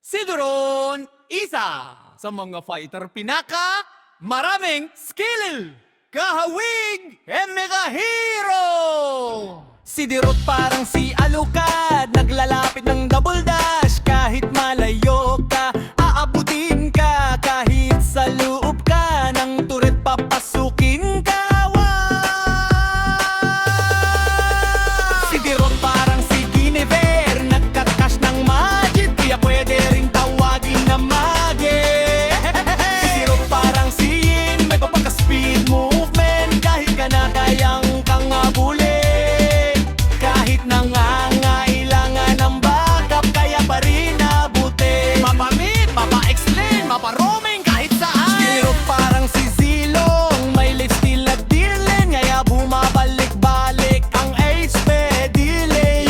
Si Doron, isa sa mga fighter pinaka maraming skill, kahawig, mega hero. Si Dirot parang si Alucard, naglalapit ng double dash. Kahit malayo ka, aabutin ka. Kahit sa loob ka ng turret, papasukin ka. Si Dirot parang si Guinevere, nagkakash ng magic, kaya pwede ring tawagin na mage. Si Dirot parang si Yin, may papaka-speed movement. Kahit ka na kayang kang abulin, kahit nangangailangan ng backup, kaya pa rin abutin. Mapamit, mapa-explain, mapa-roaming kahit saan. Si Dirot parang si Zilong, may lifesteal na dealing, kaya bumabalik-balik ang HP delay.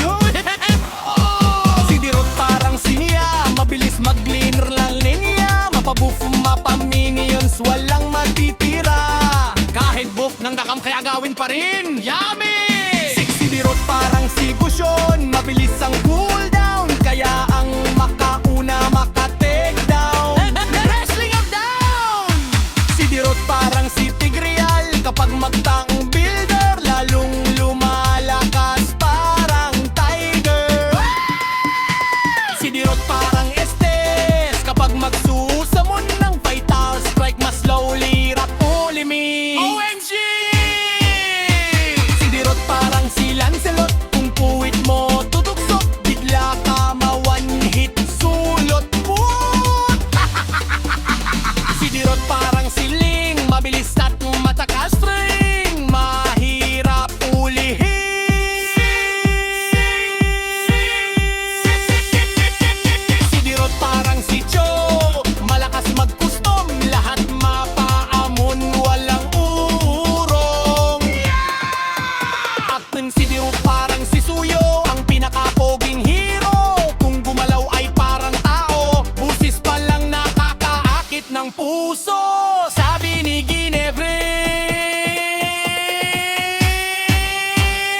Si Dirot parang si Nia, mabilis mag-cleaner lang linya. Mapabuff, mapaminions, walang matitira. Kahit buff ng dakam, kaya gawin pa rin. Yummy! Si Dirot parang si Gushon, mabilis ang cooldown, kaya ang makauna maka-take down. Wrestling up down! Si Dirot parang si Tigreal, kapag magtang builder, lalong lumalakas parang tiger. Si Dirot parang Estes, kapag magsusamon ng fatal strike, mas slowly rap uli me. OMG! Si Dirot parang si Lancelot, kung puwit mo tutuksok, bigla ka ma-one-hit sulot. Put! Si Dirot parang si Ling, mabilis at matakas string, mahirap ulihin. Si Dirot parang si Cho, malakas mag-custom, lahat mapaamon, walang urong. At si Dirot parang si Suyo, ang pinaka-poging hero. Kung gumalaw ay parang tao, busis pa lang nakakaakit ng puso. Sabi ni Guinevere,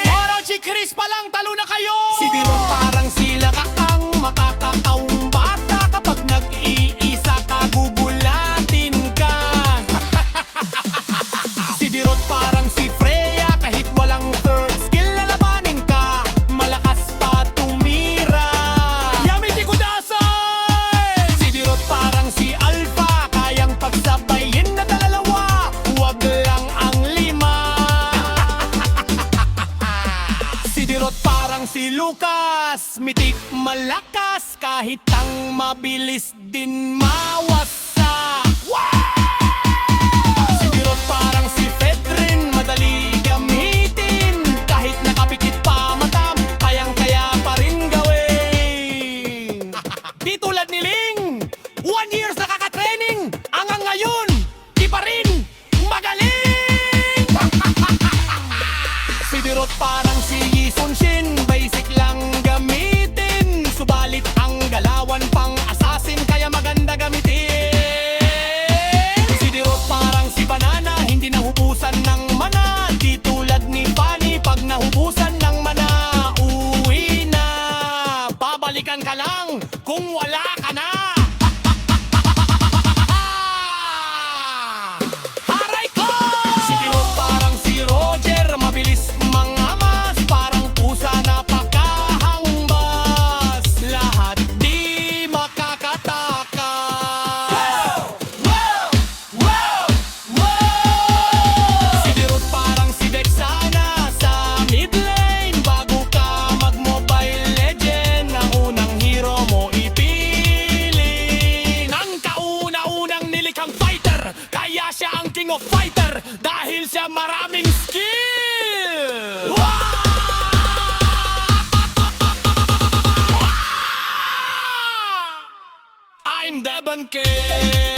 Orochi Chris pa lang, talo na kayo. Si Dirot parang sila kakang makakakaung bata, kapag nag-iisa ka, gugulatin ka. Si Dirot parang si Freya, kahit walang third skill, lalabanin ka. Malakas pa tumira. Yamiti Kudasai! Si Dirot parang si Alpha, kayang pagsabayin na dalawa, huwag lang ang lima. Si Dirot parang si Lucas, mitik malakas, kahit ang mabilis din mawasak. Si Dirot parang si Fedrin, madali gamitin, kahit nakapikit pa matam, kayang-kaya pa rin gawin. Di tulad ni Ling, 1 years nakaka-training, hanggang ngayon, di pa rin magaling. Si Dirot parang si Yi Sun Shin, basic lang gamitin, subalit ang galawan pang assassin, kaya maganda gamitin. Si Dirot parang si Banana, hindi nahubusan ng mana, di tulad ni Fanny, pag nahubusan ng mana, uwi na. Babalikan ka lang kung wala ka na. Aray ko! Si Dirot parang si Roger, mabilis mangamas, parang pusa na pakahambas, lahat di makakatakas. Si Dirot parang si Vexana, sa mid lane, bago ka mag-Mobile Legend, ang unang hero mo ipili. Ang kauna-unang nilikhang fighter, kaya siya ang king of fighter, dahil siya maraming skill. I'm Devon King.